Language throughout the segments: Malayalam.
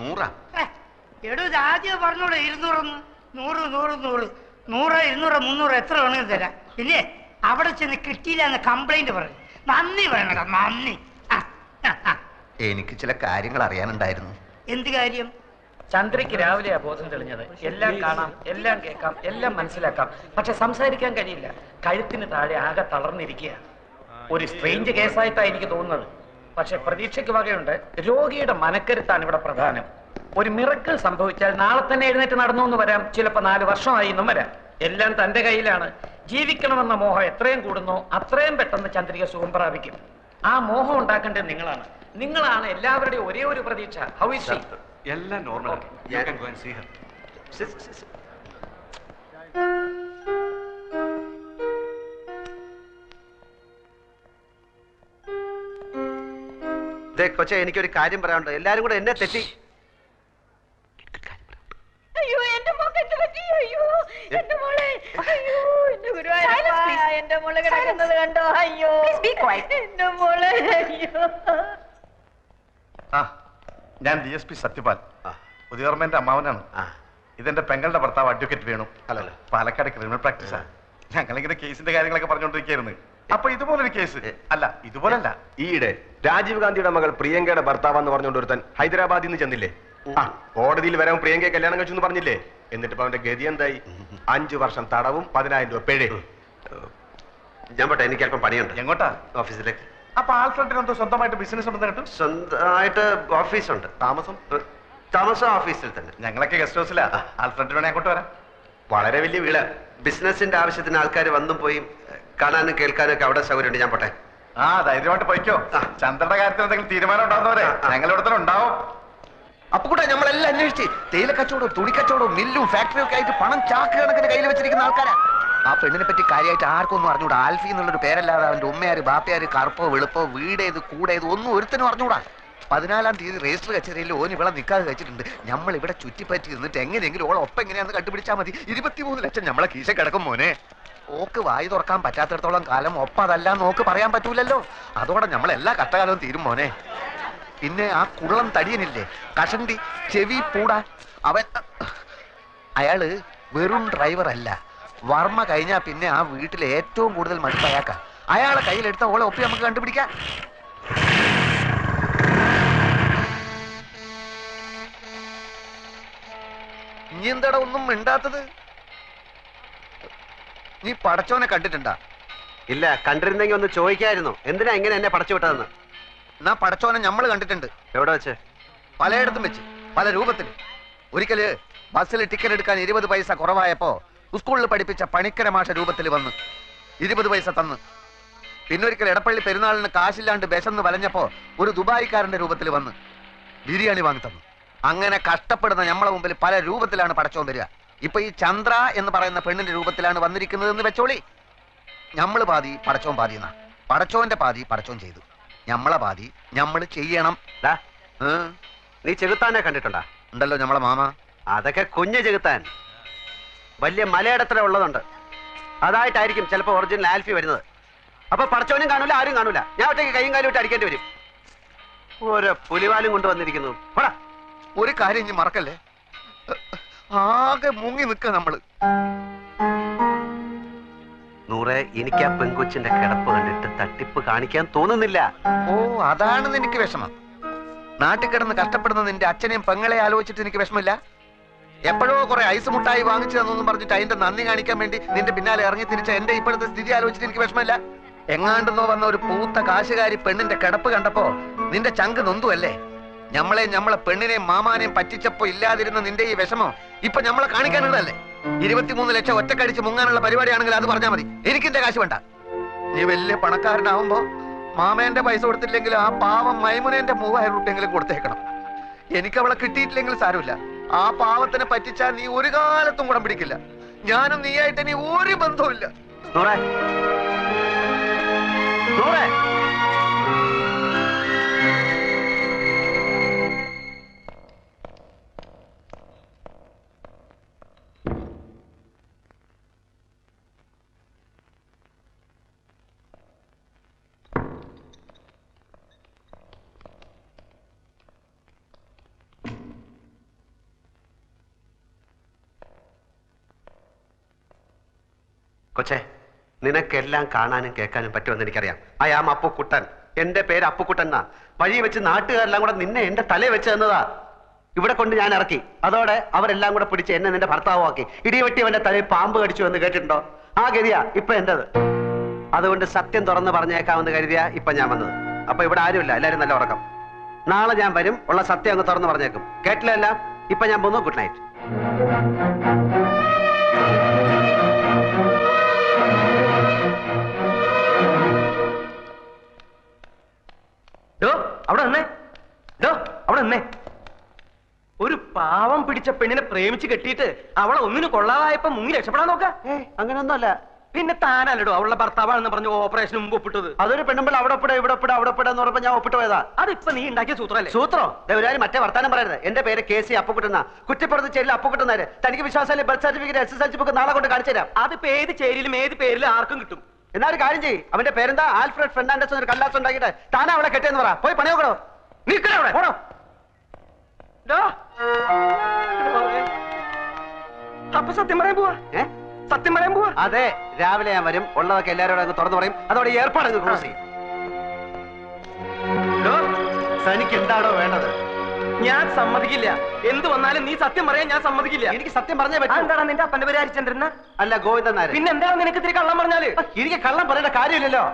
100? എടോ ഇത് ആദ്യം പറഞ്ഞോളൂ 200 100 100 100 100 200 300 എത്ര വേണമെങ്കിലും തരാം. ഇല്ലേ അവിടെ ചെന്ന് കിട്ടിയില്ല എന്ന് കംപ്ലൈന്റ് പറഞ്ഞു. നന്ദി പറയണടാ, നന്ദി. എനിക്ക് ചില കാര്യങ്ങൾ അറിയാനുണ്ടായിരുന്നു. എന്ത് കാര്യം? ചന്ദ്രയ്ക്ക് രാവിലെയാ ബോധം തെളിഞ്ഞത്. എല്ലാം കാണാം, എല്ലാം കേൾക്കാം, എല്ലാം മനസ്സിലാക്കാം, പക്ഷെ സംസാരിക്കാൻ കഴിയില്ല. കഴുത്തിന് താഴെ ആകെ തളർന്നിരിക്കുക. ഒരു സ്ട്രേഞ്ച് കേസായിട്ടാണ് എനിക്ക് തോന്നുന്നത്. പക്ഷെ പ്രതീക്ഷയ്ക്ക് വകയുണ്ട്. രോഗിയുടെ മനക്കരുത്താണ് ഇവിടെ പ്രധാനം. ഒരു മിറക്കിൾ സംഭവിച്ചാൽ നാളെ തന്നെ എഴുന്നേറ്റ് നടന്നു എന്ന് വരാം, ചിലപ്പോൾ 4 വർഷമായി എന്നും വരാം. എല്ലാം തന്റെ കയ്യിലാണ്. ജീവിക്കണമെന്ന മോഹം എത്രയും കൂടുന്നോ അത്രയും പെട്ടെന്ന് ചന്ദ്രിക സുഖം പ്രാപിക്കും. ആ മോഹം ഉണ്ടാക്കേണ്ടത് നിങ്ങളാണ്. നിങ്ങളാണ് എല്ലാവരുടെയും ഒരേ ഒരു പ്രതീക്ഷ. How is she? എല്ലാം normal. You can go and see her. കൊച്ചെ, എനിക്കൊരു കാര്യം പറയാനുണ്ട്. എല്ലാരും കൂടെ എന്നെ തെറ്റി. അയ്യോ എന്റെ മോൾക്ക് എന്ത് പറ്റി? അയ്യോ എന്റെ മോളെ, അയ്യോ എന്റെ ഗുരുവായൂരപ്പ, എന്റെ മോളെ കിടക്കുന്നത് കണ്ടോ? അയ്യോ എന്റെ മോളെ, അയ്യോ. ഞാൻ DSP സത്യപാൽ, ഉദയവർമ്മന്റെ അമ്മാവനാണ്. ഇതെന്റെ പെങ്ങളുടെ ഭർത്താവ് അഡ്വക്കേറ്റ് വേണു. അല്ലല്ലോ, പാലക്കാട് ക്രിമിനൽ പ്രാക്ടീസാ. ഞങ്ങളിങ്ങനെ കേസിന്റെ കാര്യങ്ങളൊക്കെ പറഞ്ഞുകൊണ്ടിരിക്കുകയായിരുന്നു. അപ്പൊ ഇതുപോലൊരു കേസ് അല്ല, ഇതുപോലല്ല. ഈയിടെ രാജീവ് ഗാന്ധിയുടെ മകൾ പ്രിയങ്കയുടെ ഭർത്താവെന്ന് പറഞ്ഞുകൊണ്ട് ഒരുത്തൻ ഹൈദരാബാദിൽ നിന്ന് ചെന്നില്ലേ? കോടതിയിൽ വരാൻ പ്രിയങ്കയെ കല്യാണം കഴിച്ചു പറഞ്ഞില്ലേ? എന്നിട്ട് ഇപ്പൊ അവന്റെ ഗതി എന്തായി? 5 വർഷം തടവും 10,000 രൂപ പിഴ. ഞാൻ പോട്ടെ, എനിക്ക് അല്പം പണിയുണ്ട്. എങ്ങോട്ടാ? ഓഫീസിലേക്ക്. അപ്പൊ ആൽഫ്രണ്ടിന് എന്തോ സ്വന്തമായിട്ട് ബിസിനസ് ഉണ്ടെന്ന് കേട്ടു. സ്വന്തമായിട്ട് ഓഫീസുണ്ട്. താമസം ഓഫീസിൽ തന്നെ. ഞങ്ങളൊക്കെ ഗസ്റ്റ് ഹൗസിലാ. ആൽഫ്രണ്ടിന് വേണേ അങ്ങോട്ട് വരാം. വളരെ വലിയ വീട്. ബിസിനസിന്റെ ആവശ്യത്തിന് ആൾക്കാർ വന്നും പോയി കാണാനും കേൾക്കാനും ഒക്കെ അവിടെ സൗകര്യമുണ്ട്. ഞാൻ പോട്ടെ. ധൈര്യമായിട്ട് പോയിക്കോ. ചന്ദ്രന്റെ കാര്യത്തിൽ എന്തെങ്കിലും തീരുമാനം ഉണ്ടാകുന്നവരെ ഞങ്ങളിവിടെ തന്നെ ഉണ്ടാവും. അപ്പൊ കൂടെ നമ്മളെല്ലാം അന്വേഷിച്ച് തേയില കച്ചവടവും തുണി കച്ചവടവും മില്ലും ഫാക്ടറിയും ഒക്കെ ആയിട്ട് പണം ചാക്ക് കണക്കിന് കയ്യിൽ വെച്ചിരിക്കുന്ന ആൾക്കാരാ. ആ പെണ്ണിനെ പറ്റി കാര്യമായിട്ട് ആർക്കൊന്നും അറിഞ്ഞൂടാ. ആൽഫി എന്നുള്ളൊരു പേരല്ലാതെ അവന്റെ ഉമ്മയാര് ബാപ്പയാര് കറുപ്പോ വെളുപ്പോ വീടേത് കൂടേത് ഒന്നും ഒരുത്തനും അറിഞ്ഞൂടാ. 14-ാം തീയതി രജിസ്റ്റർ കച്ചേരിയിൽ ഓൻ ഇവിടെ നിൽക്കാതെ വെച്ചിട്ടുണ്ട്. നമ്മൾ ഇവിടെ ചുറ്റിപ്പറ്റി ഇരുന്നിട്ട് എങ്ങനെയെങ്കിലും ഓളെ ഒപ്പം എങ്ങനെയാന്ന് കണ്ടുപിടിച്ചാൽ മതി. 23 ലക്ഷം നമ്മളെ കീശ കിടക്കും മോനെ. ഓക്ക് വായി തുറക്കാൻ പറ്റാത്തിടത്തോളം കാലം ഒപ്പം അതല്ല നോക്ക് പറയാൻ പറ്റൂലല്ലോ. അതോടെ നമ്മളെല്ലാ കഷ്ടകാലവും തീരും മോനെ. പിന്നെ ആ കുള്ളം തടിയനില്ലേ, കഷണ്ടി ചെവി പൂടാ, അയാള് വെറും ഡ്രൈവർ അല്ല. വർമ്മ കഴിഞ്ഞാ പിന്നെ ആ വീട്ടിലെ ഏറ്റവും കൂടുതൽ മടുപ്പ് അയാൾക്കാ. അയാളെ കയ്യിലെടുത്ത ഓളെ ഒപ്പി നമുക്ക് കണ്ടുപിടിക്കാം. ഇനി എന്താടാ ഒന്നും മിണ്ടാത്തത്? നീ പടച്ചോനെ കണ്ടിട്ടുണ്ടാ? ഇല്ല, കണ്ടിരുന്നെങ്കിൽ ഒന്ന് ചോദിക്കായിരുന്നു. എന്തിനാ ഇങ്ങനെ എന്നെ പടച്ചു വിട്ടതെന്ന്. എന്നാ പടച്ചോനെ നമ്മൾ കണ്ടിട്ടുണ്ട്. എവിടെ വെച്ച്? പലയിടത്തും വെച്ച്, പല രൂപത്തിൽ. ഒരിക്കല് ബസ്സിൽ ടിക്കറ്റ് എടുക്കാൻ 20 പൈസ കുറവായപ്പോ സ്കൂളിൽ പഠിപ്പിച്ച പണിക്കര മാഷ രൂപത്തിൽ വന്ന് 20 പൈസ തന്ന്. പിന്നൊരിക്കൽ എടപ്പള്ളി പെരുന്നാളിന് കാശില്ലാണ്ട് വിശന്ന് വലഞ്ഞപ്പോ ഒരു ദുബായിക്കാരന്റെ രൂപത്തിൽ വന്ന് ബിരിയാണി വാങ്ങി തന്നു. അങ്ങനെ കഷ്ടപ്പെടുന്ന നമ്മളെ മുമ്പിൽ പല രൂപത്തിലാണ് പടച്ചോൻ വരിക. ഇപ്പൊ ഈ ചന്ദ്ര എന്ന് പറയുന്ന പെണ്ണിന്റെ രൂപത്തിലാണ് വന്നിരിക്കുന്നത് എന്ന് വെച്ചോളി. ഞമ്മള് പാതി പടച്ചോൻ പാതി എന്നാ. പടച്ചോന്റെ പാതി പടച്ചോൻ ചെയ്തു, ഞമ്മളെ പാതി ഞമ്മള് ചെയ്യണം. നീ ചെകുത്താനെ കണ്ടിട്ടുണ്ടാ? ഉണ്ടല്ലോ ഞമ്മളെ മാമ. അതൊക്കെ കുഞ്ഞ് ചെകുത്താൻ. വലിയ മലയിടത്തില ഉള്ളതുണ്ട്. അതായിട്ടായിരിക്കും ചിലപ്പോ ഒറിജിനൽ ആൽഫി വരുന്നത്. അപ്പൊ പടച്ചോനും കാണൂല, ആരും കാണൂല. ഞാൻ ഒറ്റയ്ക്ക് കൈയും കാലും ഇട്ട് അടിക്കേണ്ടി വരും. ഓരോ പുലിവാലും കൊണ്ടുവന്നിരിക്കുന്നു. ഒരു കാര്യം ഇനി മറക്കല്ലേ, ആകെ മുങ്ങി നിൽക്ക നമ്മള്. നൂറെ, എനിക്ക് ആ പെങ്കൊച്ചിന്റെ കിടപ്പ് കണ്ടിട്ട് തട്ടിപ്പ് കാണിക്കാൻ തോന്നുന്നില്ല. ഓ, അതാണെന്ന് എനിക്ക് വിഷമം. നാട്ടിൽ കിടന്ന് കഷ്ടപ്പെടുന്ന നിന്റെ അച്ഛനെയും പെങ്ങളെ ആലോചിച്ചിട്ട് എനിക്ക് വിഷമില്ല. എപ്പോഴോ കുറെ ഐസ് മുട്ടായി വാങ്ങിച്ചു തന്നൊന്നും പറഞ്ഞിട്ട് അതിന്റെ നന്ദി കാണിക്കാൻ വേണ്ടി നിന്റെ പിന്നാലെ ഇറങ്ങി തിരിച്ച എന്റെ ഇപ്പോഴത്തെ സ്ഥിതി ആലോചിച്ചിട്ട് എനിക്ക് വിഷമമില്ല. എങ്ങാണ്ടെന്നോ വന്ന ഒരു പൂത്ത കാശുകാരി പെണ്ണിന്റെ കിടപ്പ് കണ്ടപ്പോ നിന്റെ ചങ്ക് നൊന്തുവല്ലേ. നമ്മളെ പെണ്ണിനെയും മാമാനെയും പറ്റിച്ചപ്പോ ഇല്ലാതിരുന്ന നിന്റെ ഈ വിഷമം ഇപ്പൊ നമ്മളെ കാണിക്കാനുള്ളതല്ലേ. 23 ലക്ഷം ഒറ്റക്കടിച്ച് മുങ്ങാനുള്ള പരിപാടിയാണെങ്കിൽ അത് പറഞ്ഞാൽ മതി. എനിക്കിന്റെ കാശ് വേണ്ട. നീ വലിയ പണക്കാരനാവുമ്പോ മാമേന്റെ പൈസ കൊടുത്തില്ലെങ്കിൽ ആ പാവം മൈമുനേന്റെ 3000 രൂപയെങ്കിലും കൊടുത്തേക്കണം. എനിക്ക് അവളെ കിട്ടിയിട്ടില്ലെങ്കിൽ സാരമില്ല. ആ പാവത്തിനെ പറ്റിച്ചാൽ നീ ഒരു കാലത്തും കൂടെ പിടിക്കില്ല. ഞാനും നീയായിട്ട് ഇനി ഒരു ബന്ധവുമില്ല. കൊച്ചേ, നിനക്കെല്ലാം കാണാനും കേൾക്കാനും പറ്റുമെന്ന് എനിക്കറിയാം. I am Appukuttan. എന്റെ പേര് അപ്പുക്കുട്ടൻ എന്നാ. വഴി വെച്ച് നാട്ടുകാരെല്ലാം കൂടെ നിന്നെ എന്റെ തലയിൽ വെച്ച് തന്നതാ. ഇവിടെ കൊണ്ട് ഞാൻ ഇറക്കി. അതോടെ അവരെല്ലാം കൂടെ പിടിച്ച് എന്നെ നിന്റെ ഭർത്താവാക്കി. ഇടിവെട്ടി അവന്റെ തലയിൽ പാമ്പ് കടിച്ചു എന്ന് കേട്ടിട്ടുണ്ടോ? ആ ഗതിയാ ഇപ്പൊ എന്റേത്. അതുകൊണ്ട് സത്യം തുറന്ന് പറഞ്ഞേക്കാമെന്ന് കരുതിയാ ഇപ്പൊ ഞാൻ വന്നത്. അപ്പൊ ഇവിടെ ആരുമില്ല, എല്ലാരും നല്ല ഉറക്കം. നാളെ ഞാൻ വരും, ഉള്ള സത്യം അങ്ങ് തുറന്ന് പറഞ്ഞേക്കും. കേട്ടില്ല? ഇപ്പൊ ഞാൻ പോന്നു. Good night. അവിടെ നിന്നേ, അവിടെ നിന്നേ. ഒരു പാവം പിടിച്ച പെണ്ണിനെ പ്രേമിച്ച് കെട്ടിയിട്ട് അവളെ ഒന്നിനു കൊള്ളാതായപ്പോ മുങ്ങി രക്ഷപ്പെടാൻ നോക്ക. അങ്ങനെയൊന്നുമല്ല. പിന്നെ താനല്ലടോ അവളുടെ ഭർത്താവാണെന്ന് പറഞ്ഞു ഓപ്പറേഷൻ മുമ്പ് ഒപ്പിട്ടത്. അതൊരു പെണ്ണുമ്പോൾ അവിടെ ഒപ്പിട ഇവിടെ ഒപ്പിട അവിടെ ഒപ്പിട എന്ന് പറഞ്ഞപ്പോ ഞാൻ ഒപ്പിട്ട് പോയതാ. അതിപ്പോ നീ ഉണ്ടാക്കിയ സൂത്രല്ലേ? സൂത്രോ? ഒരു മറ്റേ വർത്താനം പറയരുത്. എന്റെ പേര് KC അപ്പുക്കുട്ടന. കുറ്റിപ്പുറത്ത് ചേരിൽ അപ്പുക്കുട്ടുന്നേര്. തനിക്ക് വിശ്വാസമല്ലേ? ബർത്ത് സർട്ടിഫിക്കറ്റ്, SSLC ബുക്ക് നാളെ കൊണ്ട് കാണിച്ചു തരാം. അതിപ്പോ ഏത് ചേരിയിലും ഏത് പേരിലും ആർക്കും കിട്ടും. എന്നാ ഒരു കാര്യം ചെയ്യും, അവന്റെ പേരെന്താ? ആൽഫ്രഡ് ഫെർണാണ്ടസ് എന്നൊരു കല്ലാസ് ഉണ്ടാക്കിയിട്ട് താനാ അവളെ കെട്ടിയെന്ന് പറ. പോയി പണി നോക്കണോ? നീക്കണോ പോണോ? അപ്പൊ സത്യം പറയാൻ പോവാ? സത്യം പറയാൻ പോവാ? അതെ, രാവിലെ ഞാൻ വരും. ഉള്ളതൊക്കെ എല്ലാവരോടും അങ്ങ് തുറന്നു പറയും. അതോടെ ഏർപ്പാടങ്ങ് ക്ലോസ് ചെയ്യും. തനിക്ക് എന്താണോ വേണ്ടത്? ഞാൻ സമ്മതിക്കില്ല. എന്ത് വന്നാലും നീ സത്യം പറയാൻ ഞാൻ സമ്മതിക്കില്ല. എനിക്ക് സത്യം പറഞ്ഞേ പറ്റും. എന്താണ് നിന്റെ അപ്പന്റെ പേര് ഹരിചന്ദ്രൻ? അല്ല, ഗോവിന്ദൻ നായർ. പിന്നെ എന്താണ് നിനക്ക് ഇത്തിരി കള്ളം പറഞ്ഞാല്? എനിക്ക് കള്ളം പറയേണ്ട കാര്യമില്ലല്ലോ.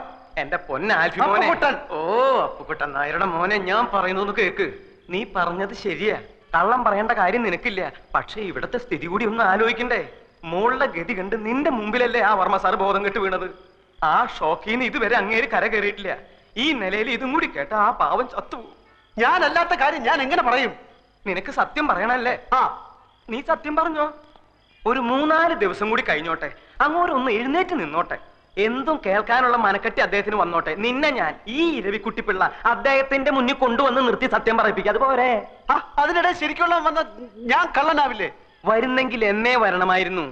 എന്റെ പൊന്നാൽഫി മോനെ. ഓ അപ്പുക്കുട്ടൻ നായരുടെ മോനെ, ഞാൻ പറയുന്നത് കേക്ക്. നീ പറഞ്ഞത് ശരിയാ, കള്ളം പറയേണ്ട കാര്യം നിനക്കില്ല. പക്ഷെ ഇവിടത്തെ സ്ഥിതി കൂടി ഒന്ന് ആലോചിക്കണ്ടേ? മോളുടെ ഗതി കണ്ട് നിന്റെ മുമ്പിലല്ലേ ആ വർമ്മ സാറ് ബോധം കെട്ട് വീണത്. ആ ഷോക്കീന്ന് ഇതുവരെ അങ്ങേര് കര കയറിയിട്ടില്ല. ഈ നിലയിൽ ഇതും കൂടി കേട്ട ആ പാവം ചത്തു. ഞാനല്ലാത്ത കാര്യം ഞാൻ എങ്ങനെ പറയും? നിനക്ക് സത്യം പറയണല്ലേ? ആ, നീ സത്യം പറഞ്ഞോ. ഒരു 3-4 ദിവസം കൂടി കഴിഞ്ഞോട്ടെ, അങ്ങോട്ടൊന്ന് എഴുന്നേറ്റ് നിന്നോട്ടെ. എന്തും കേൾക്കാനുള്ള മനക്കെട്ടി അദ്ദേഹത്തിന് വന്നോട്ടെ. നിന്നെ ഞാൻ ഈ ഇരവിക്കുട്ടിപ്പിള്ള അദ്ദേഹത്തിന്റെ മുന്നിൽ കൊണ്ടുവന്ന് നിർത്തി സത്യം പറയിപ്പിക്കുക. അതുപോലെ അതിനിടെ ശരിക്കുള്ള വന്ന ഞാൻ കള്ളനാവില്ലേ? വരുന്നെങ്കിൽ എന്നേ വരണമായിരുന്നു.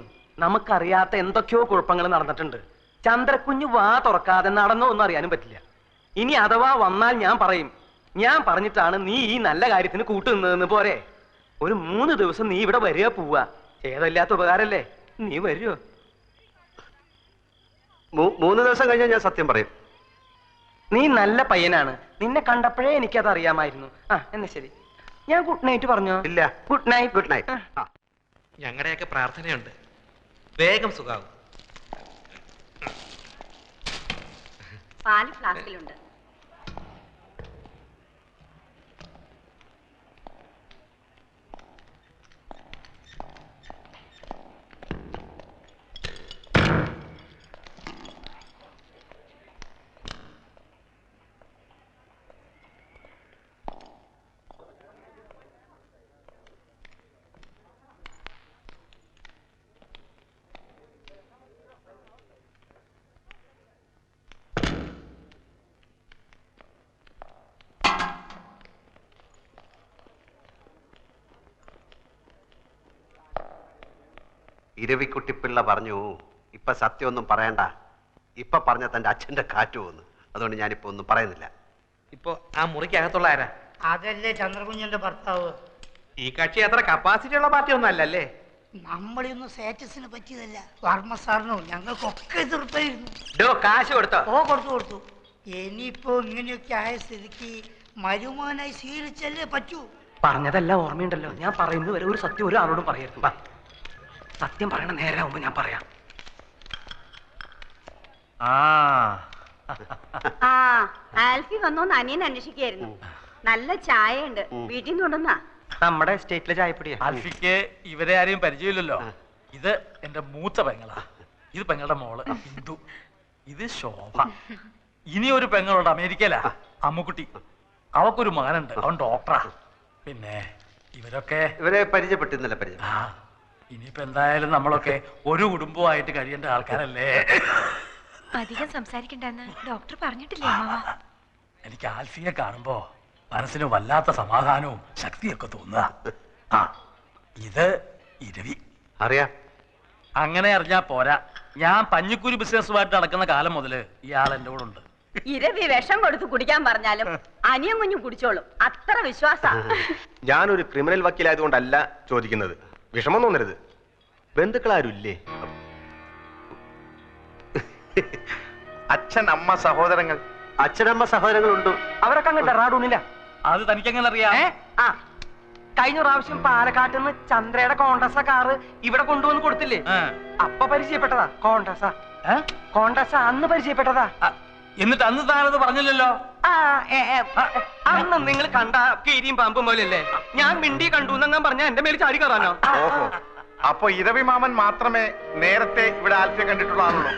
നമുക്കറിയാത്ത എന്തൊക്കെയോ കുഴപ്പങ്ങൾ നടന്നിട്ടുണ്ട്. ചന്ദ്രക്കുഞ്ഞ് വാ തുറക്കാതെ നടന്നോ ഒന്നും അറിയാനും പറ്റില്ല. ഇനി അഥവാ വന്നാൽ ഞാൻ പറയും. ഞാൻ പറഞ്ഞിട്ടാണ് നീ ഈ നല്ല കാര്യത്തിന് കൂട്ടുനിന്നതെന്ന് പോരെ. ഒരു 3 ദിവസം നീ ഇവിടെ വരിക പോവാ. ഏതല്ലാത്ത ഉപകാരല്ലേ? നീ വരുമോ? 3 ദിവസം കഴിഞ്ഞാൽ ഞാൻ സത്യം പറയും. നീ നല്ല പയ്യനാണ്. നിന്നെ കണ്ടപ്പോഴേ എനിക്കത് അറിയാമായിരുന്നു. ആ എന്നാ ശരി, ഞാൻ ഗുഡ് നൈറ്റ് പറഞ്ഞോ? ഇല്ല. Good night. Good night. ഞങ്ങളുടെയൊക്കെ പ്രാർത്ഥനയുണ്ട്, വേഗം സുഖാവും. പാല് ഫ്ലാസ്കിലുണ്ട്. ഇരവിക്കുട്ടിപ്പിള്ള പറഞ്ഞു, ഇപ്പൊ സത്യമൊന്നും പറയണ്ട. ഇപ്പൊ പറഞ്ഞ തന്റെ അച്ഛന്റെ കാറ്റ് പോന്നു. അതുകൊണ്ട് ഞാനിപ്പോ ഒന്നും പറയുന്നില്ല. ഇപ്പൊ ആ മുറിക്കകത്തുള്ള ആരാ? അതല്ലേ ചന്ദ്രകുഞ്ഞിന്റെ ഭർത്താവ്. ഈ കക്ഷി അത്ര കപ്പാസിറ്റി ഉള്ള പാർട്ടി ഒന്നും അല്ലല്ലേ? നമ്മളൊന്നും സ്റ്റാറ്റസിന് പറ്റിയതല്ല. വർമ്മ സാറിനോ ഞങ്ങൾക്കൊക്കെ എതിർപ്പായിരുന്നു. കാശ് കൊടുത്തോ? ഓ കൊടുത്തു. ഇനിയിപ്പോ ഇങ്ങനെയൊക്കെ ആയ സ്ഥിതിക്ക് മരുമാനായി സ്വീകരിച്ചല്ലേ പറ്റൂ. പറഞ്ഞതെല്ലാം ഓർമ്മയുണ്ടല്ലോ. ഞാൻ പറയുന്നത് വരെ ഒരു സത്യം ഒരാളോടും പറയരുത്. സത്യം പറയണ നേരാവുമ്പോ ഞാൻ പറയാം. ആൽഫി വന്നോന്ന് അനിയൻ അന്വേഷിക്കായിരുന്നു. നല്ല ചായ ഉണ്ട്, വീട്ടിൽ നിന്ന് കൊണ്ടുവന്നാ. നമ്മുടെ സ്റ്റേറ്റിലെ ചായപ്പൊടിയാ. ആൽഫിക്ക് ഇവരെ ആരെയും പരിചയമില്ലല്ലോ. ഇത് എന്റെ മൂത്ത പെങ്ങളാ. ഇത് പെങ്ങളുടെ മോള് ബിന്ദു. ഇത് ശോഭ. ഇനി ഒരു പെങ്ങളുണ്ട് അമേരിക്കയിലാ, അമ്മുക്കുട്ടി. അവക്കൊരു മകനുണ്ട്, അവൻ ഡോക്ടറാ. പിന്നെ ഇവരെ പരിചയപ്പെട്ടിരുന്നില്ല. ഇനിയിപ്പോ എന്തായാലും നമ്മളൊക്കെ ഒരു കുടുംബമായിട്ട് കഴിയേണ്ട ആൾക്കാരല്ലേ. അധികം സംസാരിക്കണ്ടെന്ന് ഡോക്ടർ പറഞ്ഞിട്ടില്ലേ? എനിക്ക് ആൽഫിയെ കാണുമ്പോ മനസ്സിന് വല്ലാത്ത സമാധാനവും ശക്തിയൊക്കെ തോന്നുക. ഇത് ഇരവി. അറിയാം. അങ്ങനെ അറിഞ്ഞാ പോരാ, ഞാൻ പഞ്ഞിക്കുരി ബിസിനസ്സുമായിട്ട് നടക്കുന്ന കാലം മുതല് ഇയാൾ എന്റെ കൂടെ ഉണ്ട്. ഇരവി വിഷം കൊടുത്ത് കുടിക്കാൻ പറഞ്ഞാലും അനിയൻ കുഞ്ഞും കുടിച്ചോളും, അത്ര വിശ്വാസ. ഞാനൊരു ക്രിമിനൽ വക്കീലായതുകൊണ്ടല്ല ചോദിക്കുന്നത്. വിഷമം തോന്നരുത്. ബന്ധുക്കളാരും ഇല്ലേ? അച്ഛൻ, അമ്മ, സഹോദരങ്ങൾ. അച്ഛനമ്മ സഹോദരങ്ങളുണ്ട്. അവരൊക്കെ അങ്ങ് ഡെറാഡൂണില്ല. അത് തനിക്കെങ്ങനെ അറിയാം? ആ കഴിഞ്ഞ പ്രാവശ്യം പാലക്കാട്ടിൽ നിന്ന് ചന്ദ്രയുടെ കോണ്ടസ കാറ് ഇവിടെ കൊണ്ടുവന്ന് കൊടുത്തില്ലേ? അപ്പൊ പരിചയപ്പെട്ടതാ കോണ്ടസ. കോണ്ടസ അന്ന് പരിചയപ്പെട്ടതാ. എന്നിട്ട് അന്ന് താനത് പറഞ്ഞില്ലല്ലോ. അന്ന് നിങ്ങൾ കണ്ട കീരിയും പാമ്പും പോലെയല്ലേ? ഞാൻ മിണ്ടി കണ്ടു എന്നങ്ങാൻ പറഞ്ഞ എന്റെ മേൽ ചാടി കയറാനോ? ഓഹോ, അപ്പൊ ഇരവി മാമൻ മാത്രമേ നേരത്തെ ഇവിടെ ആൽഫിയെ കണ്ടിട്ടുള്ള ആളുള്ളൂ.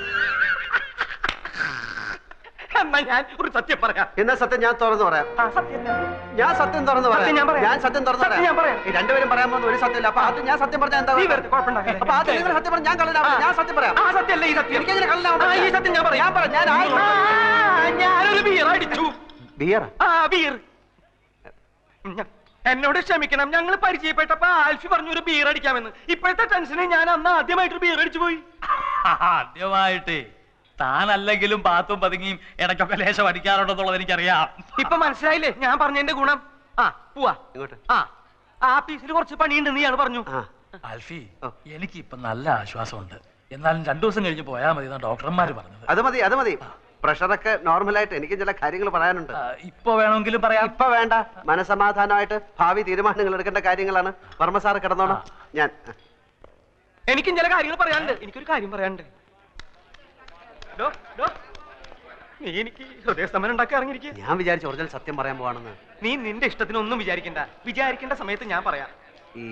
എന്നാ ഞാൻ ഒരു സത്യം പറയാം. എന്നാ സത്യം ഞാൻ തുറന്നു പറയാം. ഞാൻ സത്യം തുറന്നു പറയാം. ഞാൻ സത്യം തുറന്നു പറയാം. ഈ രണ്ടുപേരും പറയാൻ പോകുന്ന ഒരു സത്യമില്ല. അപ്പൊ അത് ഞാൻ സത്യം പറഞ്ഞാൽ എന്താ? അപ്പൊ അത് നിങ്ങൾ സത്യം പറഞ്ഞാൽ ഞാൻ കള്ളനാവും. ഞാൻ സത്യം പറയാം. ആ സത്യമല്ല ഈ സത്യം. എനിക്കെങ്ങനെ കള്ളനാവും? ഈ സത്യം ഞാൻ പറയാം. ഞാനൊരു ബിയർ അടിച്ചു. ബിയർ? ആ ബിയർ. എന്നോട് ക്ഷമിക്കണം, ഞങ്ങൾ പരിചയപ്പെട്ടപ്പോ ആൽഫി പറഞ്ഞു ഒരു ബിയർ അടിക്കാമെന്ന്. ഇപ്പോഴത്തെ ടെൻഷന് ഞാൻ അന്ന് ആദ്യമായിട്ട് ബിയർ അടിച്ചു പോയി. ആദ്യമായിട്ട് താനല്ലെങ്കിലും പാത്തും പതുങ്ങിയും ഇടയ്ക്കൊക്കെ ലേശം അടിക്കാറുണ്ടെന്നുള്ളത് എനിക്കറിയാം. ഇപ്പൊ മനസ്സിലായില്ലേ ഞാൻ പറഞ്ഞതിന്റെ ഗുണം? ആ പോവാ. ആ പീസിൽ കുറച്ച് പണിയുണ്ടെന്ന് ഇയാൾ പറഞ്ഞു. ആൽഫി, എനിക്ക് ഇപ്പൊ നല്ല ആശ്വാസമുണ്ട്. എന്നാലും 2 ദിവസം കഴിഞ്ഞ് പോയാൽ മതി എന്നാണ് ഡോക്ടർമാര് പറഞ്ഞത്. അത് മതി, അത് മതി. പ്രഷറൊക്കെ നോർമലായിട്ട് എനിക്ക് ചില കാര്യങ്ങൾ പറയാനുണ്ട്. ഇപ്പൊ വേണമെങ്കിലും പറയാം. ഇപ്പൊ വേണ്ട, മനസമാധാനമായിട്ട് ഭാവി തീരുമാനങ്ങൾ എടുക്കേണ്ട കാര്യങ്ങളാണ്. വർമ്മ സാറ് കിടന്നോണം. ഞാൻ എനിക്കും ചില കാര്യങ്ങൾ പറയാനുണ്ട്. എനിക്കൊരു കാര്യം പറയാനുണ്ട്. നീ എനിക്ക് ഹൃദയസ്തംഭനം ഉണ്ടാക്കി ഇറങ്ങിയിരിക്കുക. ഞാൻ വിചാരിച്ചു ഒറിജിനൽ സത്യം പറയാൻ പോവാണെന്ന്. നീ നിന്റെ ഇഷ്ടത്തിനൊന്നും വിചാരിക്കണ്ട. വിചാരിക്കേണ്ട സമയത്ത് ഞാൻ പറയാം. ഈ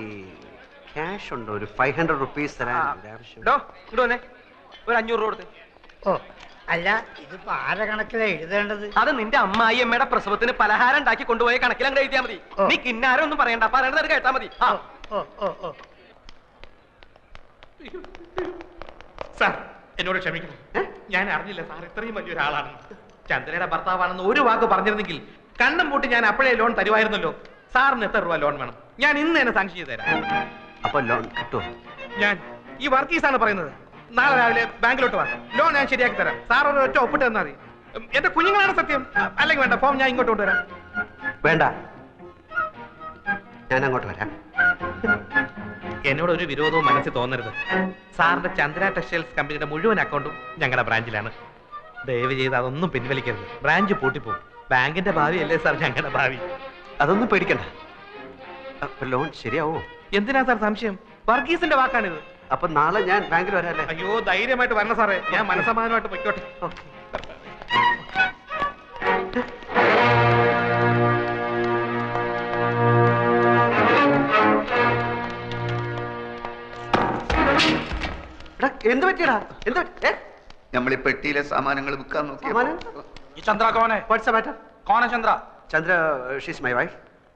ക്യാഷ് ഉണ്ടോ? ഒരു 500 റുപ്പീസ് തരാൻ ഇടുവന്നെ ഒരു 500 രൂപ കൊടുത്ത്. ഓ അല്ല, ഇതിപ്പോ ആരെ കണക്കിലാ എഴുതേണ്ടത്? അത് നിന്റെ അമ്മായി അമ്മയുടെ പ്രസവത്തിന് പലഹാരം ഉണ്ടാക്കി കൊണ്ടുപോയ കണക്കിലങ്ങ് എഴുതിയാ മതി. നീ കിന്നാരം ഒന്നും പറയണ്ട, പറയണത് കേട്ടാ മതി. സാർ എന്നോട് ക്ഷമിക്കണം, ഞാൻ അറിഞ്ഞില്ല സാർ ഇത്രയും വലിയൊരാളാണെന്ന്. ചന്ദ്രയുടെ ഭർത്താവാണെന്ന് ഒരു വാക്ക് പറഞ്ഞിരുന്നെങ്കിൽ കണ്ണും പൂട്ടി ഞാൻ അപ്പോഴേ ലോൺ തരുമായിരുന്നല്ലോ. സാറിന് എത്ര രൂപ ലോൺ വേണം? ഞാൻ ഇന്ന് തന്നെ സാങ്ഷൻ ചെയ്ത് തരാം. അപ്പൊ ലോൺ കിട്ടുമോ? ഞാൻ ഈ വർക്കീസാണ് പറയുന്നത്. നാളെ രാവിലെ ബാങ്കിലോട്ട് വാ, ലോൺ ഞാൻ ശരിയാക്കി തരാം. സാർ ഒരു ഒറ്റ ഒപ്പിട്ട് തന്നാൽ മതി. എന്റെ കുഞ്ഞുങ്ങളാണ് സത്യം. അല്ലെങ്കിൽ വേണ്ട, ഫോം ഞാൻ ഇങ്ങോട്ട് കൊണ്ടുവരാം. വേണ്ട, ഞാൻ അങ്ങോട്ട് വരാം. എന്നോട് ഒരു വിരോധവും മനസ്സിൽ തോന്നരുത്. സാറിന്റെ ചന്ദ്ര ടെക്സ്റ്റൈൽസ് കമ്പനിയുടെ മുഴുവൻ അക്കൗണ്ടും ഞങ്ങളുടെ ബ്രാഞ്ചിലാണ്. ദയവ് ചെയ്ത് അതൊന്നും പിൻവലിക്കരുത്. ബ്രാഞ്ച് പൂട്ടിപ്പോകും. ബാങ്കിന്റെ ഭാവിയല്ലേ സാർ ഞങ്ങളുടെ ഭാവി. അതൊന്നും പേടിക്കണ്ട. ലോൺ ശരിയാവോ? എന്തിനാ സാർ സംശയം? വർഗീസിന്റെ വാക്കാണിത്. അപ്പൊ നാളെ ഞാൻ ബാങ്കിൽ വരാല്ലേ? അയ്യോ, ധൈര്യമായിട്ട് വരണം സാറേ. ഞാൻ മനസമാധാനമായിട്ട് പൊയ്ക്കോട്ടെ. എന്ത് പറ്റിയടാ? എന്ത് നമ്മൾ ഈ പെട്ടിയിലെ സാമാനങ്ങൾ വിൽക്കാൻ നോക്കി. चंद्रा कौन है? What's the matter? कौन है Chandra? Chandra, she's my wife.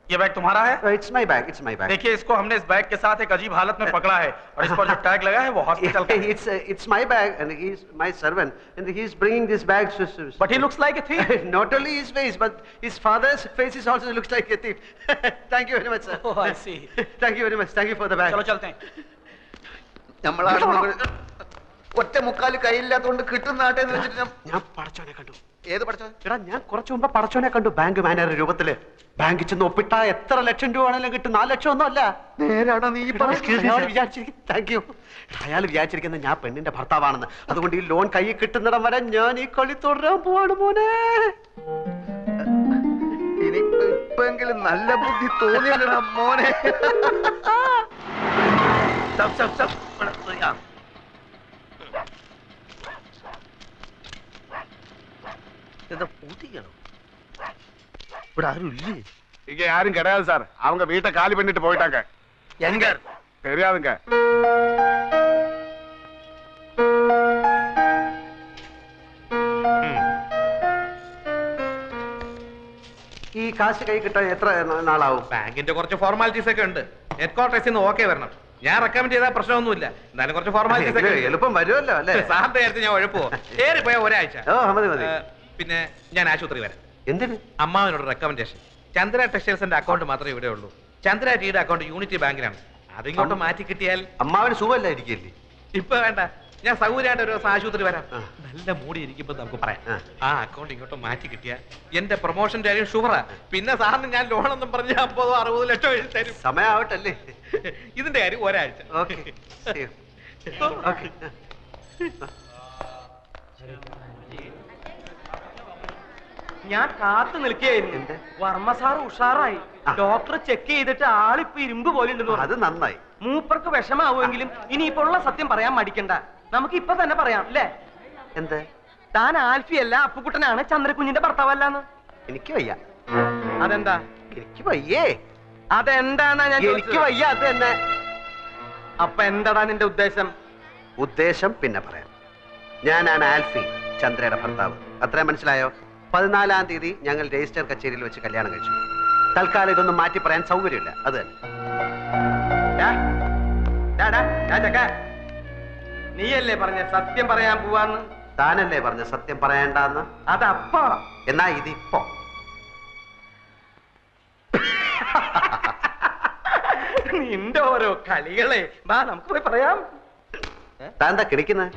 ये बैग तुम्हारा है? It's my bag. It's my bag. देखिए, इसको हमने इस बैग के साथ एक अजीब हालत में पकड़ा है और इस पर जो टैग लगा है वो हॉस्पिटल का है. It's my bag and he's my servant and he's bringing this bag. But he looks like a thief. Not only his face, but his father's face is also looks like a thief. Thank you very much, sir. Oh, I see. Thank you very much. Thank you for the bag. चलो चलते हैं. ഒറ്റ മുക്കാല് കയ്യില്ലാത്തോണ്ട് കിട്ടുന്ന നാട്ടെന്ന് വെച്ചിട്ട് ഞാൻ പടച്ചോനെ കണ്ടു. ഏത് പടച്ചോ? എടാ, ഞാൻ കുറച്ചു മുമ്പ് പടച്ചോനെ കണ്ടു. ബാങ്ക് മാനേജർ രൂപത്തില്. ബാങ്കിൽ ചെന്ന് ഒപ്പിട്ട എത്ര ലക്ഷം രൂപ ആണെങ്കിലും കിട്ടും. 4 ലക്ഷം ഒന്നും അല്ല. നേരാണോ നീ താങ്ക് യു. അയാൾ വിചാരിച്ചിരിക്കുന്നത് ഞാൻ പെണ്ണിന്റെ ഭർത്താവാണെന്ന്. അതുകൊണ്ട് ഈ ലോൺ കൈ കിട്ടുന്നിടം വരെ ഞാൻ ഈ കളി തുടരാൻ പോവാണ് മോനെ. ഇനിയിപ്പെങ്കിലും നല്ല ബുദ്ധി തോന്നിയല്ലടാ മോനെ. ഇവിടെ ആരും ഇല്ലേ? இங்க யாரும் கிடையாது சார். அவங்க வீட்டை காலி பண்ணிட்டு போயிட்டாங்க. எங்க? தெரியாதுங்க. ഈ കാശ് കൈ കിട്ടാൻ എത്ര നാളാവും? ബാങ്കിന്റെ കുറച്ച് ഫോർമാലിറ്റീസ് ഒക്കെ ഉണ്ട്. ഹെഡ് ക്വാർട്ടേഴ്സിൽ നിന്ന് ഓക്കെ വരണം. ഞാൻ റെക്കമെൻഡ് ചെയ്താൽ പ്രശ്നമൊന്നുമില്ല. എന്നാലും കുറച്ച് ഫോർമാലിറ്റീസ് ഒക്കെ എളുപ്പം വരുമല്ലോ അല്ലേ? സാറിന്റെ കാര്യത്തിൽ ഞാൻ ഉഴപ്പോ ഏറിപ്പോയ ഒരാഴ്ച. പിന്നെ ഞാൻ ആശുപത്രി വരാം. എന്തിന്? അമ്മാവനോട് റെക്കമെൻഡേഷൻ. ചന്ദ്ര ടെക്സ്റ്റൈൽസിന്റെ അക്കൗണ്ട് മാത്രമേ ഇവിടെ ഉള്ളൂ. ചന്ദ്ര ടീയുടെ അക്കൗണ്ട് യൂണിറ്റി ബാങ്കിലാണ്. അതിങ്ങോട്ട് മാറ്റി കിട്ടിയാൽ അമ്മാവന് സുഖമല്ലായിരിക്കില്ലേ? ഇപ്പൊ വേണ്ട, ഞാൻ സൗകര്യമായിട്ട് ഒരു ദിവസം ആശുപത്രി വരാം. നല്ല മൂടി ഇരിക്കുമ്പോ നമുക്ക് പറയാം. ആ അക്കൗണ്ട് ഇങ്ങോട്ട് മാറ്റി കിട്ടിയ എന്റെ പ്രൊമോഷന്റെ കാര്യം ഷുവറാ. പിന്നെ സാറിന് ഞാൻ ലോണെന്നും പറഞ്ഞ് 50-60 ലക്ഷം എഴുതി തരും. സമയാവട്ടല്ലേ? ഇതിന്റെ കാര്യം ഒരാഴ്ച. ഞാൻ കാത്തു നിൽക്കുകയായിരുന്നു. വർമ്മ സാർ ഉഷാറായി. ഡോക്ടർ ചെക്ക് ചെയ്തിട്ട് ആളിപ്പോ ഇരുമ്പ് പോലെ ഉണ്ടെന്ന് പറഞ്ഞു. അത് നന്നായി. മൂപ്പർക്ക് വിഷമാവുമെങ്കിലും ഇനിയിപ്പോ ഉള്ള സത്യം പറയാൻ മടിക്കണ്ട. നമുക്ക് ഇപ്പൊ തന്നെ പറയാം അല്ലേ? എന്ത്? താൻ ആൽഫിയല്ല, അപ്പുക്കുട്ടനാണ് ചന്ദ്രകുഞ്ഞിന്റെ ഭർത്താവല്ലാന്ന്. എനിക്ക് വയ്യ. അതെന്താ? എനിക്ക് വയ്യേ. അതെന്താന്നാ ഞാൻ എനിക്ക് വയ്യ. അത് തന്നെ. അപ്പൊ എന്താടാ നിന്റെ ഉദ്ദേശം? ഉദ്ദേശം പിന്നെ പറയാം. ഞാനാണ് ആൽഫി, ചന്ദ്രയുടെ ഭർത്താവ്. അത്രയും മനസ്സിലായോ? 14-ാം തീയതി ഞങ്ങൾ രജിസ്റ്റർ കച്ചേരിയിൽ വെച്ച് കല്യാണം കഴിച്ചു. തൽക്കാലം ഇതൊന്നും മാറ്റി പറയാൻ സൗകര്യമില്ല. അത് തന്നെ. നീയല്ലേ പറഞ്ഞ സത്യം പറയാൻ പോവാന്ന്? താനല്ലേ പറഞ്ഞ സത്യം പറയണ്ടെന്ന്? അതപ്പോ. എന്നാ ഇതിപ്പോ. നിന്റെ ഓരോ കളികളെ. വാ നമുക്ക് പോയി പറയാം. താൻ എന്താ കിടക്കുന്നത്?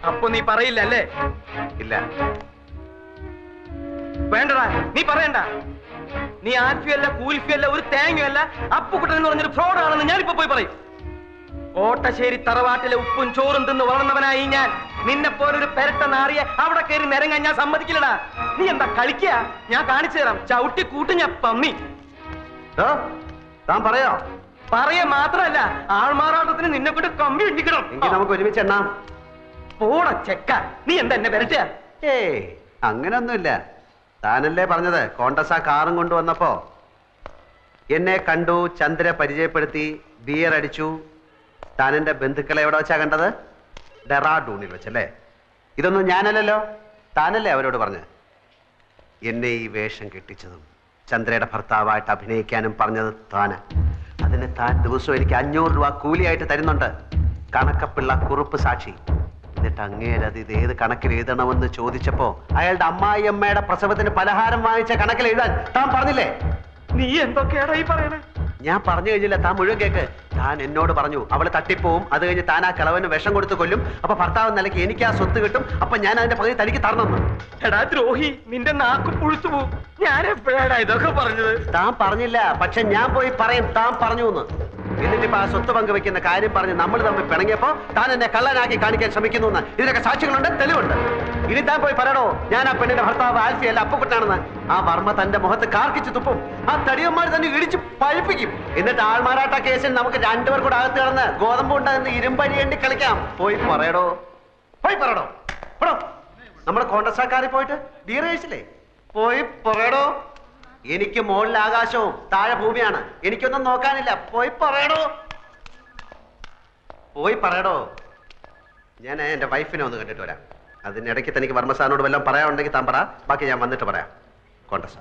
അപ്പൊ നീ പറയില്ല അല്ലേ? ഇല്ല. വേണ്ടടാ, നീ പറയണ്ട. നീ ആൽഫിയല്ല, കൂൽഫിയല്ല, ഒരു തേങ്ങയല്ല, അപ്പുക്കുട്ടൻ എന്ന് പറഞ്ഞൊരു ഫ്രോഡാണെന്ന് ഞാനിപ്പോ പോയി പറയും. കോട്ടശ്ശേരി തറവാട്ടിലെ ഉപ്പും ചോറും തിന്ന് വളർന്നവനായി ഞാൻ. നിന്നെ പോലൊരു പെരട്ട നാറിയെ അവിടെ കയറി നിരങ്ങാൻ ഞാൻ സമ്മതിക്കില്ലടാ. നീ എന്താ കളിക്കുക? ഞാൻ കാണിച്ചു തരാം. ചവിട്ടി കൂട്ടി ഞാൻ പമ്മി. താൻ പറയോ? പറയാ മാത്രല്ല, ആൾമാറാട്ടത്തിന് നിന്നെ കൊണ്ട് കമ്പി ഇടിക്കണം. എങ്കിൽ നമുക്ക് ഒരുമിച്ച് എണ്ണാം. പോട ചെക്ക, നീ എന്താ എന്നെ വരട്ടെ? ഏയ്, അങ്ങനൊന്നുമില്ല. താനല്ലേ പറഞ്ഞത് കോണ്ടസ കാറും കൊണ്ടുവന്നപ്പോ എന്നെ കണ്ടു, ചന്ദ്ര പരിചയപ്പെടുത്തി, ബിയർ അടിച്ചു. താൻ എന്റെ ബന്ധുക്കളെ എവിടെ വെച്ചാ കണ്ടത്? ഡെറാഡൂണിൽ വെച്ചല്ലേ? ഇതൊന്നും ഞാനല്ലല്ലോ, താനല്ലേ അവരോട് പറഞ്ഞത്. എന്നെ ഈ വേഷം കെട്ടിച്ചതും ചന്ദ്രയുടെ ഭർത്താവായിട്ട് അഭിനയിക്കാനും പറഞ്ഞത് താന്. അതിന് താൻ ദിവസവും എനിക്ക് 500 രൂപ കൂലിയായിട്ട് തരുന്നുണ്ട്. കണക്കപ്പിള്ള കുറുപ്പ് സാക്ഷി. എന്നിട്ട് അങ്ങേരത് ഇത് ഏത് കണക്കിൽ എഴുതണമെന്ന് ചോദിച്ചപ്പോ അയാളുടെ അമ്മായിയമ്മയുടെ പ്രസവത്തിന് പലഹാരം വാങ്ങിച്ച കണക്കിൽ എഴുതാൻ താൻ പറഞ്ഞില്ലേ? നീ എന്തൊക്കെയാടാ ഈ പറയണേ? ഞാൻ പറഞ്ഞു കഴിഞ്ഞില്ല, താൻ മുഴുവൻ കേക്ക്. താൻ എന്നോട് പറഞ്ഞു അവള് തട്ടിപ്പോവും, അത് കഴിഞ്ഞ് താൻ ആ കിളവന് വിഷം കൊടുത്ത് കൊല്ലും, അപ്പൊ ഭർത്താവ് നിലയ്ക്ക് എനിക്ക് ആ സ്വത്ത് കിട്ടും, അപ്പൊ ഞാൻ അതിന്റെ പകുതി തനിക്ക് തരണമെന്ന്. എടാ ദ്രോഹി, നിന്റെ നാക്ക് പുഴുത്തു പോവും. ഞാൻ എപ്പോഴാണ് ഇതൊക്കെ പറഞ്ഞത്? താൻ പറഞ്ഞില്ല, പക്ഷെ ഞാൻ പോയി പറയും താൻ പറഞ്ഞു എന്ന്. എന്നിട്ടിപ്പോ ആ സ്വത്ത് പങ്കുവെക്കുന്ന കാര്യം പറഞ്ഞ് നമ്മൾ തമ്മിൽ പിണങ്ങിയപ്പോ താൻ എന്നെ കള്ളനാക്കി കാണിക്കാൻ ശ്രമിക്കുന്നു എന്ന്. ഇതിനൊക്കെ സാക്ഷികളുണ്ട്, തെളിവുണ്ട്. ഇനി താൻ പോയി പറയണോ ഞാൻ ആ പെണ്ണിന്റെ ഭർത്താവ് ആൽഫിയല്ല അപ്പുക്കുട്ടനാണെന്ന്? ആ വർമ്മ തന്റെ മുഖത്ത് കാർക്കിച്ച് തുപ്പും. ആ തടിയന്മാർ തന്നെ ഇടിച്ച് പഴിപ്പിക്കും. എന്നിട്ട് ആൾമാറാട്ട കേസിൽ നമുക്ക് രണ്ടുപേർ കൂടെ അകത്ത് കിടന്ന് ഗോതമ്പ് ഉണ്ടാകുന്ന ഇരുമ്പഴിയേണ്ടി കളിക്കാം. പോയി പറയടോ, പോയി പറയടോ. നമ്മുടെ കോൺഗ്രസ്സാക്കാരിൽ പോയിട്ട് ബിയർ കഴിച്ചില്ലേ? പോയി പറയടോ. എനിക്ക് മുകളിൽ ആകാശവും താഴെ ഭൂമിയാണ്, എനിക്കൊന്നും നോക്കാനില്ല. പോയി പറയടോ, പോയി പറയടോ. ഞാൻ എന്റെ വൈഫിനെ ഒന്ന് കണ്ടിട്ട് വരാം. അതിനിടയ്ക്ക് തനിക്ക് വർമ്മസാറിനോട് വല്ലതും പറയാനുണ്ടെങ്കിൽ താൻ പറ, ബാക്കി ഞാൻ വന്നിട്ട് പറയാം. കോൺഗ്രസ്